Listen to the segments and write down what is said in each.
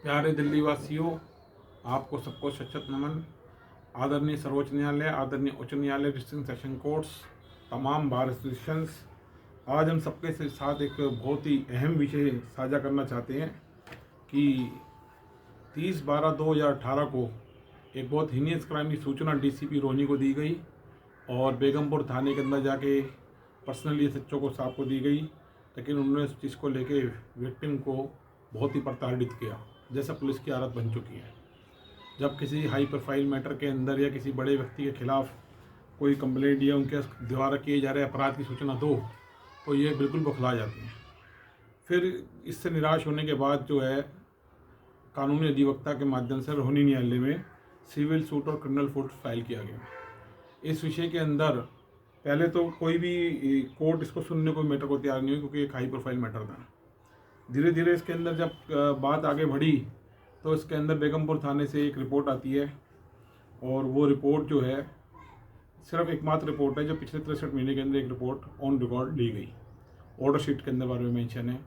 प्यारे दिल्ली वासियों, आपको सबको सशक्त नमन। आदरणीय सर्वोच्च न्यायालय, आदरणीय उच्च न्यायालय, डिस्ट्रिक्ट सेशन कोर्ट्स, तमाम बार एसोसिएशंस, आज हम सबके साथ एक बहुत ही अहम विषय साझा करना चाहते हैं कि 30/12/2018 को एक बहुत हीनियस क्राइम की सूचना डीसीपी रोहिणी को दी गई और बेगमपुर थाने के अंदर जाके पर्सनली एसएचओ को साहब को दी गई, लेकिन उन्होंने इस चीज़ को लेके विक्टिम को बहुत ही प्रताड़ित किया, जैसा पुलिस की आदत बन चुकी है। जब किसी हाई प्रोफाइल मैटर के अंदर या किसी बड़े व्यक्ति के खिलाफ कोई कंप्लेंट या उनके द्वारा किए जा रहे अपराध की सूचना दो तो ये बिल्कुल बौखला जाती हैं। फिर इससे निराश होने के बाद जो है कानूनी अधिवक्ता के माध्यम से रोहिणी न्यायालय में सिविल सूट और क्रिमिनल सूट फाइल किया गया। इस विषय के अंदर पहले तो कोई भी कोर्ट इसको सुनने को मैटर को तैयार नहीं हुई, क्योंकि एक हाई प्रोफाइल मैटर था। धीरे धीरे इसके अंदर जब बात आगे बढ़ी तो इसके अंदर बेगमपुर थाने से एक रिपोर्ट आती है और वो रिपोर्ट जो है सिर्फ एकमात्र रिपोर्ट है जो पिछले 63 महीने के अंदर एक रिपोर्ट ऑन रिकॉर्ड ली गई। ऑर्डर शीट के अंदर बारे में मेंशन है,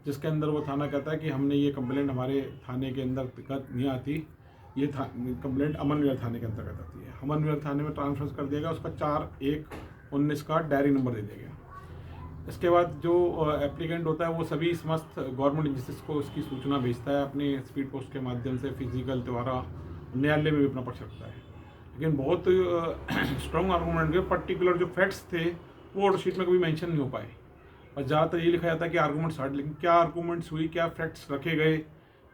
जिसके अंदर वो थाना कहता है कि हमने ये कंप्लेंट हमारे थाने के अंदर नहीं आती, ये कंप्लेंट अमन विहार थाने के अंतर्गत आती है। अमन विहार थाने में ट्रांसफर कर दिया गया, उसका 4/1/19 का डायरी नंबर दे दिया गया। इसके बाद जो एप्लीकेंट होता है वो सभी समस्त गवर्नमेंट एजेंसीज को उसकी सूचना भेजता है अपने स्पीड पोस्ट के माध्यम से, फिजिकल द्वारा, न्यायालय में भी अपना पक्ष रखता है। लेकिन बहुत स्ट्रॉन्ग आर्गूमेंट के पर्टिकुलर जो फैक्ट्स थे वो ऑर्डर शीट में कभी मेंशन नहीं हो पाए, और ज़्यादातर ये लिखा जाता है कि आर्गूमेंट्स हट, लेकिन क्या आर्गूमेंट्स हुई, क्या फैक्ट्स रखे गए,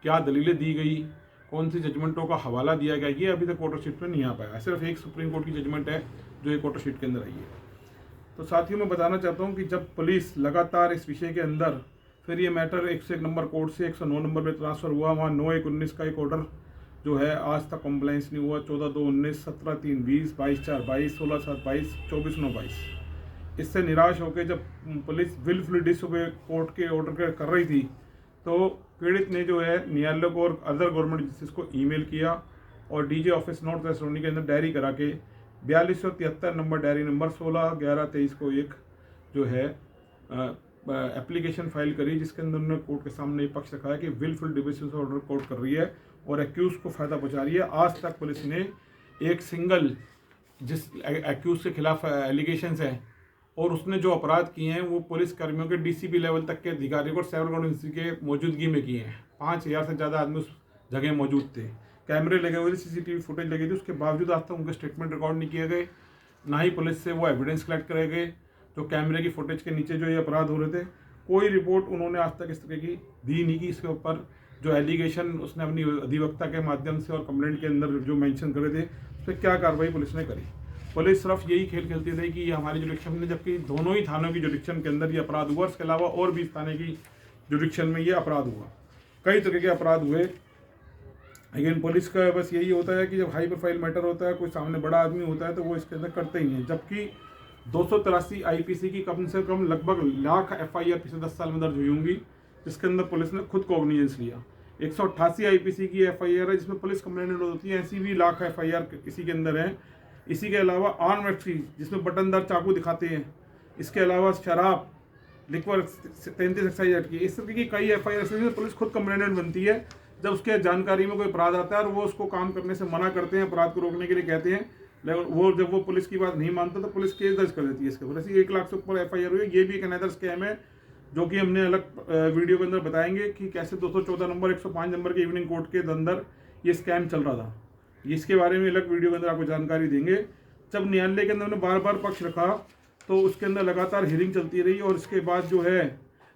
क्या दलीलें दी गई, कौन सी जजमेंटों का हवाला दिया गया, ये अभी तक ऑर्डर शीट में नहीं आ पाया। सिर्फ एक सुप्रीम कोर्ट की जजमेंट है जो एक ऑर्डर शीट के अंदर आई है। तो साथियों, मैं बताना चाहता हूँ कि जब पुलिस लगातार इस विषय के अंदर, फिर ये मैटर 101 नंबर कोर्ट से 109 नंबर पे ट्रांसफ़र हुआ, वहाँ 9/1/19 का एक ऑर्डर जो है आज तक कंप्लाइंस नहीं हुआ, 14/2/19, 17/3/20, 22/4/22, 16/7/22, 24/9/22। इससे निराश होकर जब पुलिस विलफुली डिसओबे कोर्ट के ऑर्डर कर रही थी तो पीड़ित ने जो है न्यायालय को और अदर गवर्नमेंट एजेंसीज को ईमेल किया और डीजे ऑफिस नॉर्थ वेस्ट रोनी के अंदर डायरी करा के 4273 नंबर डायरी नंबर 16/11/23 को एक जो है एप्लीकेशन फाइल करी, जिसके अंदर उन्होंने कोर्ट के सामने पक्ष रखा है कि विलफुल डिविजन ऑर्डर कोर्ट कर रही है और एक्यूज को फ़ायदा पहुंचा रही है। आज तक पुलिस ने एक सिंगल जिस एक्यूज के खिलाफ एलिगेशंस हैं और उसने जो अपराध किए हैं वो पुलिस कर्मियों के डीसीपी लेवल तक के अधिकारियों को सेवल गवर्नेंसी के मौजूदगी में किए हैं। 5000 से ज़्यादा आदमी उस जगह मौजूद थे, कैमरे लगे हुए थे, सीसीटीवी फुटेज लगी थी, उसके बावजूद आज तक उनके स्टेटमेंट रिकॉर्ड नहीं किए गए, ना ही पुलिस से वो एविडेंस कलेक्ट करे गए जो कैमरे की फुटेज के नीचे जो ये अपराध हो रहे थे। कोई रिपोर्ट उन्होंने आज तक इस तरह की दी नहीं कि इसके ऊपर जो एलिगेशन उसने अपनी अधिवक्ता के माध्यम से और कंप्लेंट के अंदर जो मेंशन करे थे उस पर क्या कार्रवाई पुलिस ने करी। पुलिस सिर्फ यही खेल खेलती रही कि ये हमारी जुडिक्शन में, जबकि दोनों ही थानों की जुडिक्शन के अंदर ये अपराध हुआ, इसके अलावा और भी थाने की जुडिक्शन में ये अपराध हुआ, कई तरह के अपराध हुए। लेकिन पुलिस का बस यही होता है कि जब हाई प्रोफाइल मैटर होता है, कोई सामने बड़ा आदमी होता है तो वो इसके अंदर करते ही हैं। जबकि 283 आईपीसी की कम से कम लगभग लाख एफआईआर पिछले 10 साल में दर्ज हुई होंगी, जिसके अंदर पुलिस ने खुद कॉग्निजेंस लिया। 188 आईपीसी की एफआईआर है जिसमें पुलिस कंप्लेंट होती है, ऐसी भी लाख एफआईआर इसी के अंदर है। इसी के अलावा आर्म एक्ट्री जिसमें बटनदार चाकू दिखाते हैं, इसके अलावा शराब, लिक्वर 33 एक्साइज एक्ट की, इस तरह की कई एफआईआर पुलिस खुद कंप्लेनेंट बनती है जब उसके जानकारी में कोई अपराध आता है और वो उसको काम करने से मना करते हैं, अपराध को रोकने के लिए कहते हैं, लेकिन वो जब वो पुलिस की बात नहीं मानता तो पुलिस केस दर्ज कर देती है इसके ऊपर। ऐसी 1 लाख से ऊपर एफआईआर हुई है। ये भी एक अनदर स्कैम है जो कि हमने अलग वीडियो के अंदर बताएंगे कि कैसे 214 नंबर 105 नंबर के इवनिंग कोर्ट के अंदर ये स्कैम चल रहा था। इसके बारे में अलग वीडियो के अंदर आपको जानकारी देंगे। जब न्यायालय के अंदर उन्होंने बार बार पक्ष रखा तो उसके अंदर लगातार हियरिंग चलती रही और इसके बाद जो है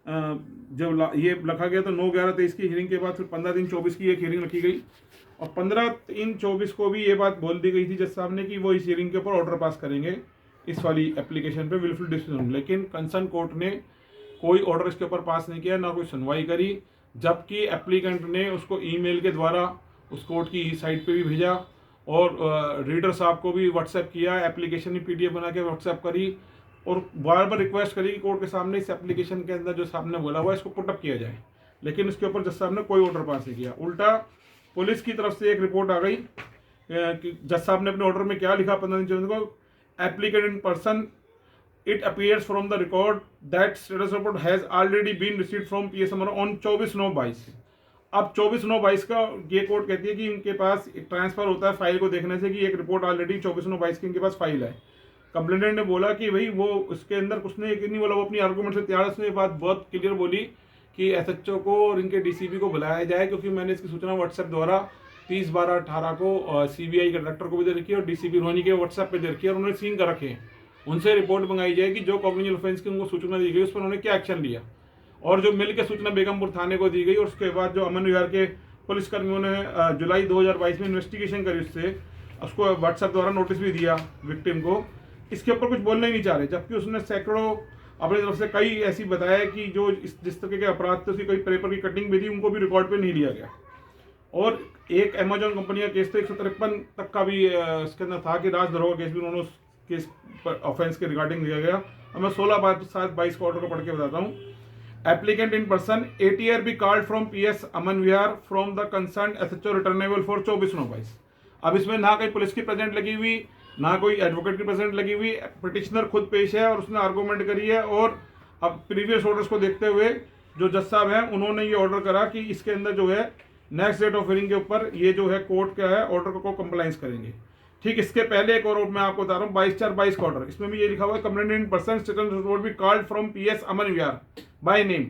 जब ये रखा गया तो 9/11/23 की हियरिंग के बाद फिर 15/3/24 की एक हियरिंग रखी गई और 15/3/24 को भी ये बात बोल दी गई थी जज साहब ने कि वो इस हियरिंग के ऊपर ऑर्डर पास करेंगे इस वाली एप्लीकेशन पे विलफुल डिसीजन। लेकिन कंसर्न कोर्ट ने कोई ऑर्डर इसके ऊपर पास नहीं किया, ना कोई सुनवाई करी, जबकि एप्लीकेंट ने उसको ईमेल के द्वारा उस कोर्ट की साइट पे भी भेजा और रीडर साहब को भी व्हाट्सएप किया, एप्लीकेशन की पीडीएफ बना के व्हाट्सएप करी और बार बार रिक्वेस्ट करी कि कोर्ट के सामने इस एप्लीकेशन के अंदर जो साहब ने बोला हुआ इसको पुटअप किया जाए। लेकिन इसके ऊपर जज साहब ने कोई ऑर्डर पास नहीं किया। उल्टा पुलिस की तरफ से एक रिपोर्ट आ गई कि जज साहब ने अपने ऑर्डर में क्या लिखा 15 दिन को, applicant in person It appears from the record that status report has already been received from PS Amara on 24/9/22। अब 24/9/22 का ये कोर्ट कहती है कि इनके पास एक ट्रांसफर होता है फाइल को देखने से कि एक रिपोर्ट ऑलरेडी 24/9/22 की इनके पास फाइल है। कंप्लेनेंट ने बोला कि भाई वो उसके अंदर कुछ नहीं बोला, वो अपनी आर्गूमेंट से तैयार। उसने बात बहुत क्लियर बोली कि एसएचओ को और इनके डीसीपी को बुलाया जाए, क्योंकि मैंने इसकी सूचना व्हाट्सएप द्वारा 30/12/18 को सीबीआई के डायरेक्टर को भी दे रखी है और डीसीपी रोहिणी के व्हाट्सएप पे दे रखी है और उन्होंने सीन कर रखे हैं। उनसे रिपोर्ट मंगाई जाए कि जो कॉग्निजेंट ऑफेंस की उनको सूचना दी गई उस पर उन्होंने क्या एक्शन लिया, और जो मिल के सूचना बेगमपुर थाने को दी गई और उसके बाद जो अमन विहार के पुलिसकर्मियों ने जुलाई 2022 में इन्वेस्टिगेशन करी, उससे उसको व्हाट्सएप द्वारा नोटिस भी दिया विक्टिम को, इसके ऊपर कुछ बोलना ही नहीं चाह रहे। जबकि उसने सैकड़ों अपनी तरफ से कई ऐसी बताया कि जो जिस तरह के अपराध थे उसकी कई पेपर की कटिंग भी थी, उनको भी रिकॉर्ड पे नहीं लिया गया। और एक अमेजॉन कंपनी का केस था 153 तक का भी इसके अंदर था कि राजद्रोह केस भी उन्होंने उस केस पर ऑफेंस के रिगार्डिंग दिया गया। और मैं 16/7/22 को ऑर्डर को पढ़ के बताता हूँ। Applicant in person ATR B called from PS Aman Vihar from the concern SHO returnable for 24/9/22। अब इसमें ना कोई पुलिस की प्रेजेंट लगी हुई, ना कोई एडवोकेट की प्रेजेंट लगी हुई, पिटिशनर खुद पेश है और उसने आर्गूमेंट करी है। और अब प्रीवियस ऑर्डर्स को देखते हुए जो जज साहब हैं उन्होंने ये ऑर्डर करा कि इसके अंदर जो है नेक्स्ट डेट ऑफ हियरिंग के ऊपर ये जो है कोर्ट क्या है ऑर्डर को कंप्लाइंस करेंगे। ठीक इसके पहले एक और मैं आपको बता रहा हूँ 22/4/22 का ऑर्डर, इसमें भी ये लिखा हुआ है complainant in person statement report be called from PS Aman Vihar by name.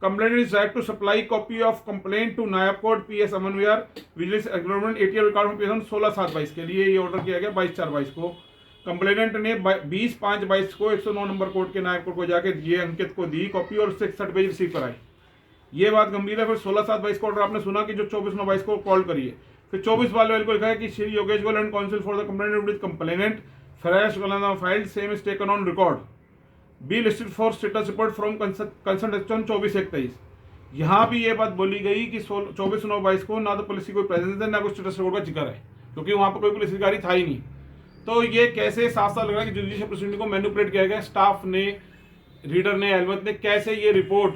Complainant is right to supply copy of complaint to नायब court PS Aman Vihar vigilance agreement ATR record from PS 16/7/22 के लिए ये ऑर्डर किया गया 22/4/22 को। कंप्लेनेंट ने 20/5/22 को 109 नंबर कोर्ट के नायब कोर्ट को जाकर ये अंकित को दी कॉपी और 61 पेज रिसीव कराई। ये बात गंभीर है। फिर 16/7/22 का ऑर्डर आपने सुना कि जो 24/9/22 को कॉल करिए। फिर 24 को लिखा है कि Shri Yogesh Goyal and council for the complainant with complainant fresh filed same is taken on record be listed for status report from concern action 24/1/23। यहाँ भी ये बात बोली गई कि 24/9/22 को ना तो पुलिस की कोई प्रेजेंस है ना कोई स्टेटस रिपोर्ट का जिक्र है, क्योंकि वहाँ पर कोई पुलिस अधिकारी था ही नहीं। तो ये कैसे साफ साफ लग रहा है कि जुडिशियल प्रोसीडिंग को मैनिपुलेट किया गया, स्टाफ ने, रीडर ने, एलमत ने, कैसे ये रिपोर्ट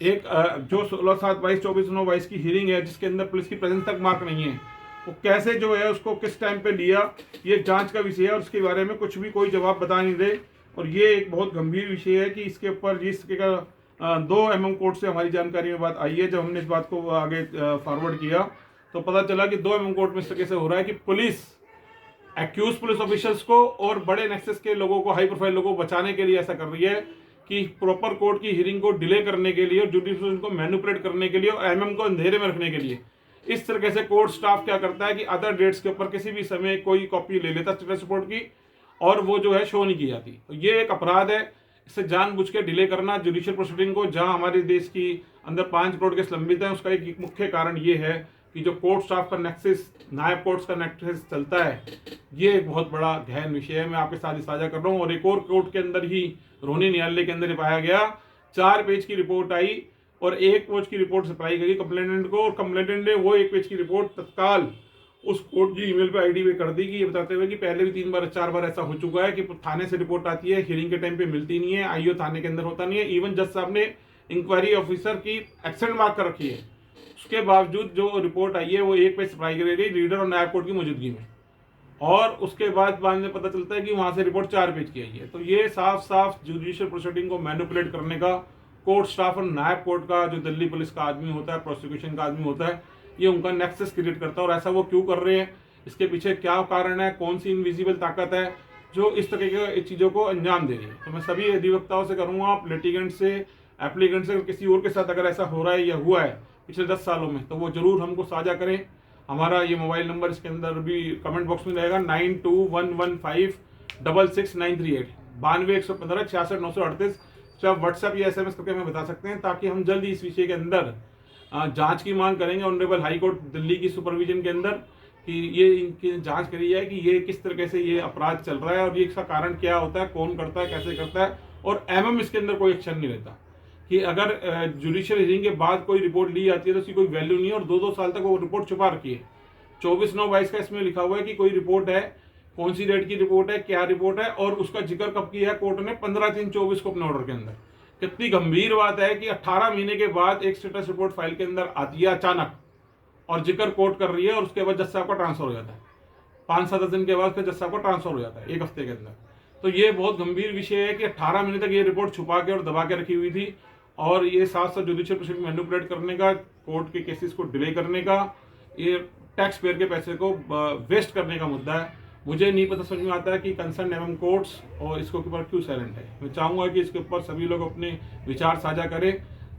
एक जो 16/7/22 24/9/22 की हियरिंग है जिसके अंदर पुलिस की प्रेजेंस तक मार्क नहीं है, वो कैसे जो है उसको किस टाइम पे लिया, ये जांच का विषय है और उसके बारे में कुछ भी कोई जवाब बता नहीं दे। और ये एक बहुत गंभीर विषय है कि इसके ऊपर जिस तरीके का 2 MM कोर्ट से हमारी जानकारी में बात आई है। जब हमने इस बात को आगे फॉरवर्ड किया तो पता चला कि 2 MM कोर्ट में इस तरीके से हो रहा है कि पुलिस एक्यूज पुलिस ऑफिसर्स को और बड़े नेक्सस के लोगों को, हाई प्रोफाइल लोगों को बचाने के लिए ऐसा कर रही है कि प्रॉपर कोर्ट की हियरिंग को डिले करने के लिए और जुडिशियल को मैनिपुलेट करने के लिए और MM को अंधेरे में रखने के लिए इस तरीके से कोर्ट स्टाफ क्या करता है कि अदर डेट्स के ऊपर किसी भी समय कोई कॉपी ले लेता स्टेटस रिपोर्ट की और वो जो है शो नहीं की जाती। तो ये एक अपराध है, इससे जानबूझ के डिले करना जुडिशियल प्रोसीडिंग को। जहां हमारे देश की अंदर 5 करोड़ केस लंबित हैं, उसका एक मुख्य कारण ये है कि जो कोर्ट स्टाफ का नेक्सस, नायब कोर्ट्स का नेक्सस चलता है, ये एक बहुत बड़ा गहन विषय है। मैं आपके साथ साझा कर रहा हूँ। और एक और कोर्ट के अंदर ही रोहिणी न्यायालय के अंदर ये पाया गया, 4 पेज की रिपोर्ट आई और 1 पेज की रिपोर्ट सप्लाई गई कंप्लेनेंट को, और कंप्लेनेंट ने वो 1 पेज की रिपोर्ट तत्काल उस कोर्ट की ईमेल पे ID पे कर दी कि ये बताते हुए कि पहले भी 3-4 बार ऐसा हो चुका है कि थाने से रिपोर्ट आती है, हियरिंग के टाइम पे मिलती नहीं है, IO थाने के अंदर होता नहीं है। इवन जज साहब ने इंक्वायरी ऑफिसर की एक्सेंट मार्क कर रखी है, उसके बावजूद जो रिपोर्ट आई है वो 1 पेज सप्लाई करी गई रीडर और नायब कोर्ट की मौजूदगी में, और उसके बाद में पता चलता है कि वहां से रिपोर्ट 4 पेज की आई है। तो ये साफ साफ जुडिशियल प्रोसीडिंग को मैनिपुलेट करने का कोर्ट स्टाफ और नायब कोर्ट का जो दिल्ली पुलिस का आदमी होता है, प्रोसिक्यूशन का आदमी होता है, ये उनका नेक्सस क्रिएट करता है। और ऐसा वो क्यों कर रहे हैं, इसके पीछे क्या कारण है, कौन सी इनविजिबल ताकत है जो इस तरह की चीज़ों को अंजाम दे रही है। तो मैं सभी अधिवक्ताओं से करूँगा, आप लिटिगेंट से, एप्लीकेंट से, किसी और के साथ अगर ऐसा हो रहा है या हुआ है पिछले 10 सालों में, तो वो जरूर हमको साझा करें। हमारा ये मोबाइल नंबर इसके अंदर भी कमेंट बॉक्स में रहेगा 9211566938 92-115-66-938। तो आप व्हाट्सएप या SMS करके हमें बता सकते हैं, ताकि हम जल्दी इस विषय के अंदर जांच की मांग करेंगे ऑनरेबल हाई कोर्ट दिल्ली की सुपरविजन के अंदर कि ये इनकी जांच करी जाए कि ये किस तरीके से ये अपराध चल रहा है और ये इसका कारण क्या होता है, कौन करता है, कैसे करता है, और MM इसके अंदर कोई एक्शन नहीं लेता। कि अगर जुडिशियल हियरिंग के बाद कोई रिपोर्ट ली जाती है तो उसकी कोई वैल्यू नहीं है और 2-2 साल तक वो रिपोर्ट छुपा रखी है। 24/9/22 का इसमें लिखा हुआ है कि कोई रिपोर्ट है, कौन सी डेट की रिपोर्ट है, क्या रिपोर्ट है, और उसका जिक्र कब किया है कोर्ट ने 15/3/24 को अपने ऑर्डर के अंदर। कितनी गंभीर बात है कि 18 महीने के बाद एक स्टेटस रिपोर्ट फाइल के अंदर आती है अचानक और जिक्र कोर्ट कर रही है, और उसके बाद जज साहब का ट्रांसफर हो जाता है। 5-7 दिन के बाद फिर जज साहब का ट्रांसफर हो जाता है 1 हफ्ते के अंदर। तो ये बहुत गंभीर विषय है कि 18 महीने तक ये रिपोर्ट छुपा के और दबा के रखी हुई थी, और ये साथ साथ जुडिशियल प्रोसीडिंग मैनिपुलेट करने का, कोर्ट के केसेस को डिले करने का, ये टैक्स पेयर के पैसे को वेस्ट करने का मुद्दा है। मुझे नहीं पता समझ में आता है कि कंसर्न एवं कोर्ट्स और इसके ऊपर क्यों साइलेंट है। मैं चाहूँगा कि इसके ऊपर सभी लोग अपने विचार साझा करें।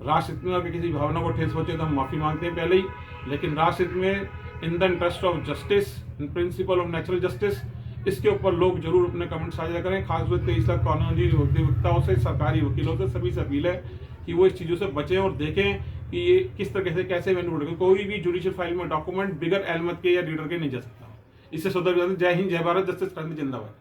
राष्ट्र हित में अगर किसी भावना को ठेस पहुंचे तो हम माफ़ी मांगते हैं पहले ही, लेकिन राष्ट्र हित में, in the interest of justice, in principle of natural justice, इसके ऊपर लोग जरूर अपने कमेंट साझा करें। खासतौर से 23 लाख कानूनी अधिवक्ताओं से, सरकारी वकीलों से, सभी से अपील है कि वो इस चीज़ों से बचें और देखें कि ये किस तरह से कैसे मैनिपुलेट करें। कोई भी जुडिशियल फाइल में डॉक्यूमेंट बिगर अहमद के या रीडर के नहीं जा सकता। इससे सुधर। जय हिंद, जय भारत, जस्टिस क्रांति जिंदाबाद।